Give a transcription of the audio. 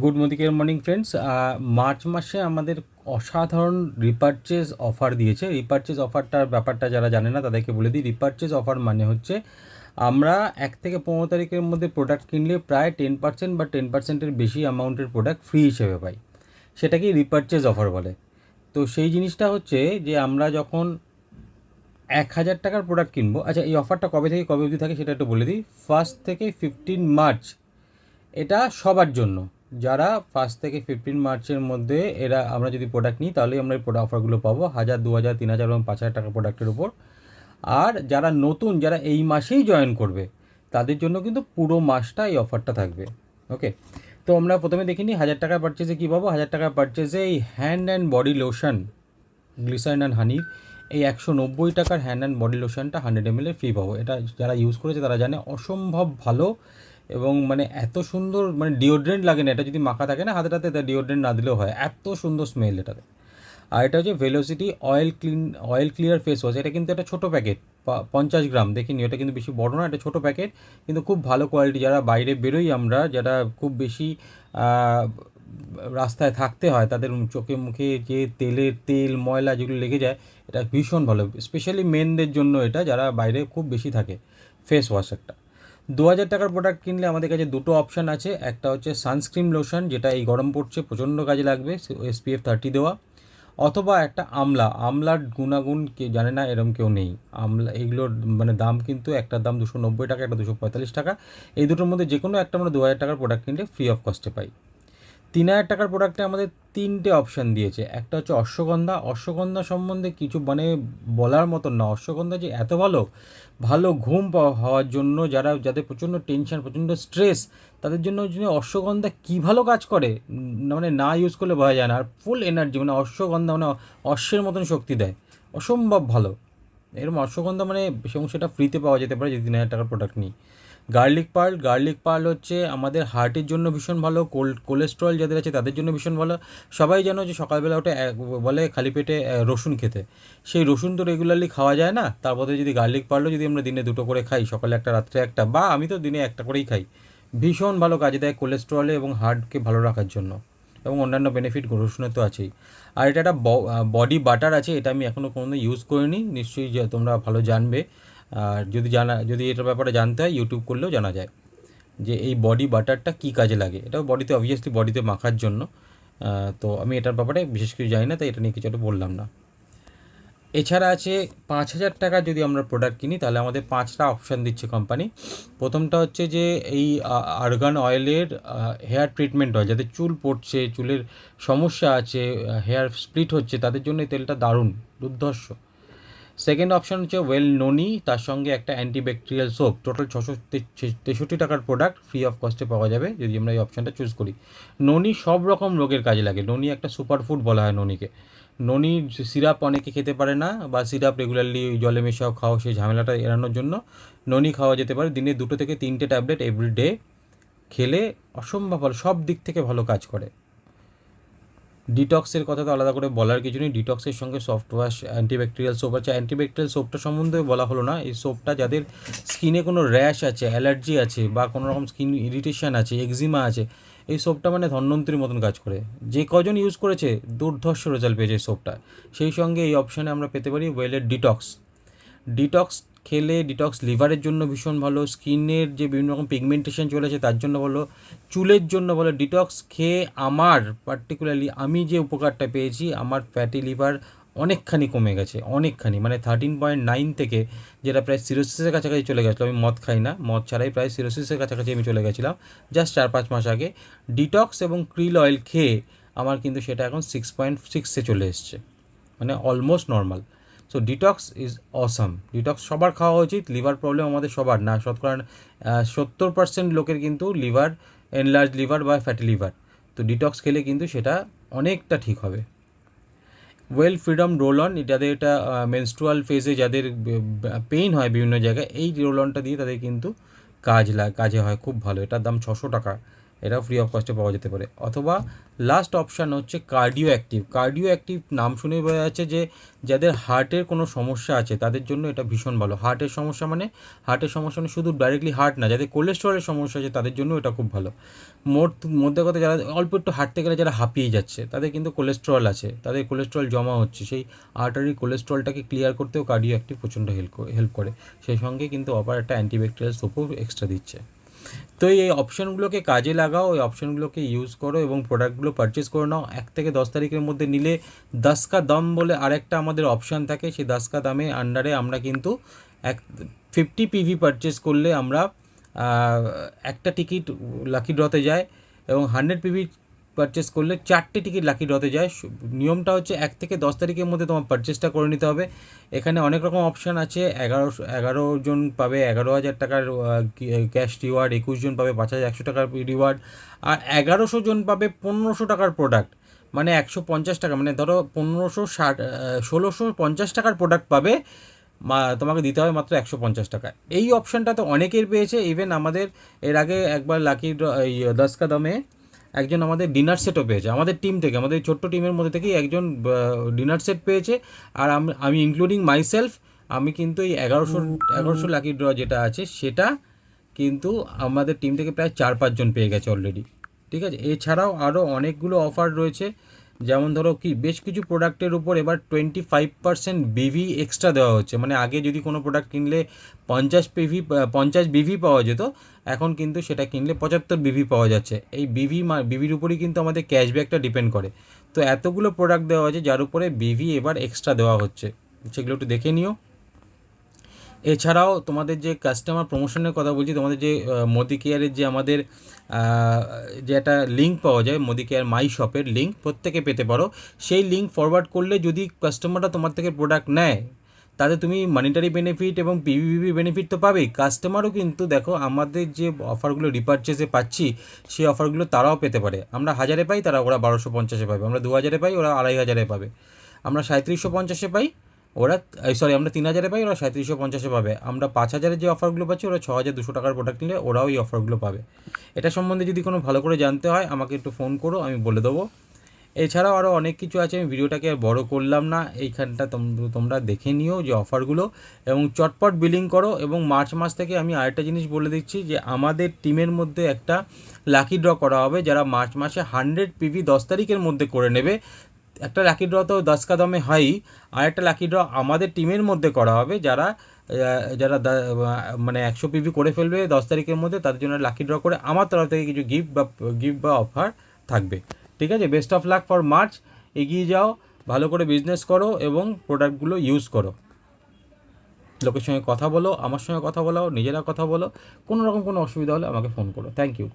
Good morning friends. March মাসে আমাদের অসাধারণ রিপারচেজ অফার দিয়েছে। রিপারচেজ অফারটার ব্যাপারটা যারা জানে না তাদেরকে বলে দিই। রিপারচেজ অফার মানে হচ্ছে আমরা 1 থেকে 15 তারিখের মধ্যে প্রোডাক্ট কিনলে প্রায় 10% বা 10%-এর বেশি অ্যামাউন্টের প্রোডাক্ট ফ্রি হিসেবে পাই। সেটাকেই রিপারচেজ অফার বলে। তো সেই জিনিসটা হচ্ছে যে আমরা যখন 1,000 টাকার প্রোডাক্ট কিনবো, আচ্ছা এই অফারটা কবে থেকে কবে অবধি থাকে সেটা একটু বলে দিই। 1 থেকে 15 মার্চ এটা সবার জন্য। যারা 1 থেকে 15 মার্চের মধ্যে আমরা যদি প্রোডাক্ট নিই তাহলেই আমরা এই প্রোডাক্ট অফারগুলো পাবো 1,000, 2,000, 3,000 এবং 5,000 টাকা প্রোডাক্টের উপর। আর যারা নতুন, যারা এই মাসেই জয়েন করবে তাদের জন্য কিন্তু পুরো মাসটা এই অফারটা থাকবে। ওকে, তো আমরা প্রথমে দেখে নিই 1,000 টাকার পারচেজে কী পাবো। 1,000 টাকার পারচেজে এই hand and body lotion glycerin and হানির এই 190 টাকার হ্যান্ড অ্যান্ড বডি লোশনটা 100 ml ফ্রি পাবো। এটা যারা ইউজ করেছে তারা জানে অসম্ভব ভালো এবং মানে এত সুন্দর, মানে ডিওড্রেন্ট লাগে না। এটা যদি মাখা থাকে না হাতে টাতে, ডিওড্রেন্ট না দিলেও হয়, এত সুন্দর স্মেল এটাতে। আর এটা হচ্ছে velocity oil clear face wash. এটা কিন্তু একটা ছোটো প্যাকেট, 50 গ্রাম। দেখিনি, এটা কিন্তু বেশি বড় না, এটা ছোটো প্যাকেট কিন্তু খুব ভালো কোয়ালিটি। যারা বাইরে বেরোই আমরা, যারা খুব বেশি রাস্তায় থাকতে হয়, তাদের চোখে মুখে যে তেল ময়লা যেগুলো লেগে যায়, এটা ভীষণ ভালো। স্পেশালি মেনদের জন্য এটা, যারা বাইরে খুব বেশি থাকে। ফেস ওয়াশ একটা 2,000 টাকার প্রোডাক্ট কিনলে আমাদের কাছে দুটো অপশান আছে। একটা হচ্ছে সানস্ক্রিন লোশন, যেটা এই গরম পড়ছে প্রচণ্ড কাজে লাগবে, SPF 30 দেওয়া। অথবা একটা আমলার গুণাগুণ কে জানে না এরম কেউ নেই। আমলা এগুলোর মানে দাম কিন্তু, একটার দাম 290 টাকা, একটা 245 টাকা। এই দুটোর মধ্যে যে কোনো একটা আমরা 2,000 টাকার প্রোডাক্ট কিনলে ফ্রি অফ কস্টে পাই। 3,000 টাকার প্রোডাক্টে আমাদের 3টে অপশান দিয়েছে। একটা হচ্ছে অশ্বগন্ধা সম্বন্ধে কিছু মানে বলার মতন না। অশ্বগন্ধা যে এত ভালো, ভালো ঘুম হওয়ার জন্য, যাদের প্রচণ্ড টেনশন, প্রচণ্ড স্ট্রেস, তাদের জন্য অশ্বগন্ধা কী ভালো কাজ করে, মানে না ইউজ করলে বোঝা যায় না। আর ফুল এনার্জি, মানে অশ্বগন্ধা মানে অশ্বের মতন শক্তি দেয়, অসম্ভব ভালো। এরকম অশ্বগন্ধা মানে, এবং সেটা ফ্রিতে পাওয়া যেতে পারে যদি 3,000 টাকার প্রোডাক্ট নিই। গার্লিক পার্ল হচ্ছে আমাদের হার্টের জন্য ভীষণ ভালো। কোলেস্ট্রল যাদের আছে তাদের জন্য ভীষণ ভালো। সবাই জানো যে সকালবেলা ওঠে বলে খালি পেটে রসুন খেতে। সেই রসুন তো রেগুলারলি খাওয়া যায় না, তার বদলে যদি গার্লিক পার্লও যদি আমরা দিনে 2টো করে খাই, সকালে একটা রাত্রে একটা, বা আমি তো দিনে একটা করেই খাই, ভীষণ ভালো কাজে দেয় কোলেস্ট্রলে এবং হার্টকে ভালো রাখার জন্য। এবং অন্যান্য বেনিফিট রসুনের তো আছেই। আর এটা একটা বডি বাটার আছে, এটা আমি এখনও কোনো ইউজ করিনি, নিশ্চয়ই তোমরা ভালো জানবে। আর যদি এটার ব্যাপারে জানতে হয়, ইউটিউব করলেও জানা যায় যে এই বডি বাটারটা কী কাজে লাগে। এটাও বডিতে মাখার জন্য। তো আমি এটার ব্যাপারে বিশেষ কিছু জানি না, তাই এটা নিয়ে কিছু একটা বললাম না। এছাড়া আছে 5,000 টাকা যদি আমরা প্রোডাক্ট কিনি তাহলে আমাদের 5টা অপশান দিচ্ছে কোম্পানি। প্রথমটা হচ্ছে যে এই আর্গান অয়েলের হেয়ার ট্রিটমেন্ট অয়েল, যাদের চুল পড়ছে, চুলের সমস্যা আছে, হেয়ার স্প্লিট হচ্ছে, তাদের জন্য এই তেলটা দারুণ, দুর্ধর্ষ। সেকেন্ড অপশান হচ্ছে ওয়েল নোনি, তার সঙ্গে একটা অ্যান্টিব্যাকটেরিয়াল সোপ। টোটাল 663 টাকার প্রোডাক্ট ফ্রি অফ কস্টে পাওয়া যাবে যদি আমরা এই অপশানটা চুজ করি। ননি সব রকম রোগের কাজে লাগে। ননি একটা সুপারফুড বলা হয় ননিকে। ননির সিরাপ অনেকে খেতে পারে না, বা সিরাপ রেগুলারলি জলে মেশাও খাও, সেই ঝামেলাটা এড়ানোর জন্য ননি খাওয়া যেতে পারে। দিনে 2 থেকে 3টে ট্যাবলেট এভরিডে খেলে অসম্ভব ভালো, সব দিক থেকে ভালো কাজ করে। ডিটক্সের কথা তো আলাদা করে বলার কিছু নেই। ডিটক্সের সঙ্গে সফট ওয়াশ, অ্যান্টিব্যাকটেরিয়াল সোপ আছে। অ্যান্টিব্যাকটেরিয়াল সোপটা সম্বন্ধে বলা হলো না। এই সোপটা যাদের স্কিনে কোনো র্যাশ আছে, অ্যালার্জি আছে, বা কোনো রকম স্কিন ইরিটেশন আছে, এক্সিমা আছে, এই সোপটা মানে ধন্বন্তরীর মতন কাজ করে। যে কজন ইউজ করেছে দুর্ধর্ষ রেজাল্ট পেয়েছে এই সোপটা। সেই সঙ্গে এই অপশানে আমরা পেতে পারি ওয়েলের ডিটক্স খেলে, ডিটক্স লিভারের জন্য ভীষণ ভালো। স্কিনের যে বিভিন্ন রকম পিগমেন্টেশন চলেছে তার জন্য ভালো, চুলের জন্য ভালো। ডিটক্স খেয়ে পার্টিকুলারলি আমি যে উপকারটা পেয়েছি, আমার ফ্যাটি লিভার অনেকখানি কমে গেছে, অনেকখানি, মানে 13.9 থেকে, যেটা প্রায় সিরোসিসের কাছাকাছি চলে গেছিলো। আমি মদ খাই না, মদ ছাড়াই প্রায় সিরোসিসের কাছাকাছি আমি চলে গেছিলাম জাস্ট 4-5 মাস আগে। ডিটক্স এবং ক্রিল অয়েল খেয়ে আমার কিন্তু সেটা এখন 6.6-এ চলে এসছে, মানে almost normal. So detox is awesome. Detox সবার খাওয়া উচিত। লিভার প্রবলেম আমাদের সবার না, শতকরা 70% লোকের কিন্তু এনলার্জ লিভার বা ফ্যাটি লিভার। তো ডিটক্স খেলে কিন্তু সেটা অনেকটা ঠিক হবে। ওয়েল ফ্রিডম রোল অন, যাদের এটা মেনস্ট্রুয়াল ফেজে যাদের পেইন হয় বিভিন্ন জায়গায়, এই রোল অনটা দিয়ে তাদের কিন্তু কাজে হয় খুব ভালো। এটার দাম 600 টাকা, এটাও ফ্রি অফ কস্টে পাওয়া যেতে পারে। অথবা লাস্ট অপশান হচ্ছে কার্ডিও অ্যাক্টিভ। কার্ডিও অ্যাক্টিভ নাম শুনে বোঝা যাচ্ছে যে যাদের হার্টের কোনো সমস্যা আছে তাদের জন্য এটা ভীষণ ভালো। হার্টের সমস্যা মানে শুধু ডাইরেক্টলি হার্ট না, যাদের কোলেস্ট্রলের সমস্যা আছে তাদের জন্য এটা খুব ভালো। মধ্যে কথা যারা অল্প একটু হাঁটতে গেলে যারা হাঁপিয়ে যাচ্ছে তাদের কিন্তু কোলেস্ট্রল আছে, তাদের কোলেস্ট্রল জমা হচ্ছে, সেই আর্টারি কোলেস্ট্রলটাকে ক্লিয়ার করতেও কার্ডিও অ্যাক্টিভ প্রচণ্ড হেল্প করে। সেই সঙ্গে কিন্তু আবার একটা অ্যান্টিব্যাকটেরিয়াল সোপও এক্সট্রা দিচ্ছে। তো এই অপশানগুলোকে কাজে লাগাও, এই অপশানগুলোকে ইউজ করো এবং প্রোডাক্টগুলো পারচেস করে নাও। 1 থেকে 10 তারিখের মধ্যে নিলে 10 কা দাম বলে আরেকটা আমাদের অপশান থাকে, সেই 10 কা দামে আন্ডারে আমরা কিন্তু 50 পিভি পারচেস করলে আমরা একটা টিকিট লাকি ড্রতে যায়, এবং 100 পিভি পারচেস করলে 4টে টিকিট লাকি ড্রতে যায়। নিয়মটা হচ্ছে 1 থেকে 10 তারিখের মধ্যে তোমার পারচেসটা করে নিতে হবে। এখানে অনেক রকম অপশান আছে। 11 জন পাবে 11,000 টাকার ক্যাশ রিওয়ার্ড, 21 জন পাবে 5,100 টাকার রিওয়ার্ড, আর 1100 জন পাবে 1500 টাকার প্রোডাক্ট, মানে 150 টাকা, মানে ধরো 1650 টাকার প্রোডাক্ট পাবে, তোমাকে দিতে হবে মাত্র 150 টাকা। এই অপশানটা তো অনেকের পেয়েছে, ইভেন আমাদের এর আগে একবার লাকি 10 কা দামে একজন আমাদের ডিনার সেটও পেয়েছে, আমাদের টিম থেকে, আমাদের ছোট্ট টিমের মধ্যে থেকেই একজন ডিনার সেট পেয়েছে। আর আমি ইনক্লুডিং মাইসেলফ, আমি কিন্তু এই 1100 লাকি ড্র যেটা আছে সেটা কিন্তু আমাদের টিম থেকে প্রায় 4-5 জন পেয়ে গেছে অলরেডি। ঠিক আছে, এছাড়াও আরও অনেকগুলো অফার রয়েছে, যেমন ধরো বেশ কিছু প্রোডাক্টের উপর এবার 25% বিভি এক্সট্রা দেওয়া হচ্ছে। মানে আগে যদি কোনো প্রোডাক্ট কিনলে 50 বিভি পাওয়া যেত, এখন কিন্তু সেটা কিনলে 75 বিভি পাওয়া যাচ্ছে। এই বিভির উপরই কিন্তু আমাদের ক্যাশব্যাকটা ডিপেন্ড করে। তো এতগুলো প্রোডাক্ট দেওয়া হয়েছে যার উপরে বিভি এবার এক্সট্রা দেওয়া হচ্ছে, সেগুলো একটু দেখে নিও। এছাড়াও তোমাদের যে কাস্টমার প্রমোশনের কথা বলছি, তোমাদের যে মোদি কেয়ারের যে আমাদের যে একটা লিঙ্ক পাওয়া যায়, মোদি কেয়ার মাই শপের লিঙ্ক প্রত্যেকে পেতে পারো। সেই লিঙ্ক ফরওয়ার্ড করলে যদি কাস্টমাররা তোমার থেকে প্রোডাক্ট নেয়, তাতে তুমি মানিটারি বেনিফিট এবং পিভিপি বেনিফিট তো পাবেই, কাস্টমারও কিন্তু দেখো আমাদের যে অফারগুলো রিপারচেসে পাচ্ছি সেই অফারগুলো তারাও পেতে পারে। আমরা 1000-এ পাই, ওরা 1250-এ পাবে। আমরা 2000-এ পাই, ওরা 2500-এ পাবে। আমরা 3750-এ পাই, ওরা আমরা 3000-এ পাই, ওরা 3750-এ পাবে। আমরা 5000-এর যে অফারগুলো পাচ্ছি, ওরা 6200 টাকার প্রোডাক্ট নিলে ওরাও এই অফারগুলো পাবে। এটা সম্বন্ধে যদি কোনো ভালো করে জানতে হয় আমাকে একটু ফোন করো, আমি বলে দেবো। এছাড়াও আরও অনেক কিছু আছে, আমি ভিডিওটাকে আর বড় করলাম না। এইখানটা তোমরা দেখে নিও যে অফারগুলো, এবং চটপট বিলিং করো। এবং মার্চ মাস থেকে আমি আরেকটা জিনিস বলে দিচ্ছি যে আমাদের টিমের মধ্যে একটা লাকি ড্র করা হবে, যারা মার্চ মাসে 100 পিভি 10 তারিখের মধ্যে করে নেবে। একটা লাকি ড্র তো 10 কা দামে হয়ই, আর একটা লাকি ড্র আমাদের টিমের মধ্যে করা হবে, যারা যারা মানে 100 পিভি করে ফেলবে 10 তারিখের মধ্যে, তাদের জন্য লাকি ড্র করে আমার তরফ থেকে কিছু গিফট বা অফার থাকবে। ঠিক আছে, best of luck for March. এগিয়ে যাও, ভালো করে বিজনেস করো এবং প্রোডাক্টগুলো ইউজ করো। লোকের সঙ্গে কথা বলো, আমার সঙ্গে কথা বলো, নিজেরা কথা বলো। কোনো রকম কোনো অসুবিধা হলে আমাকে ফোন করো। Thank you.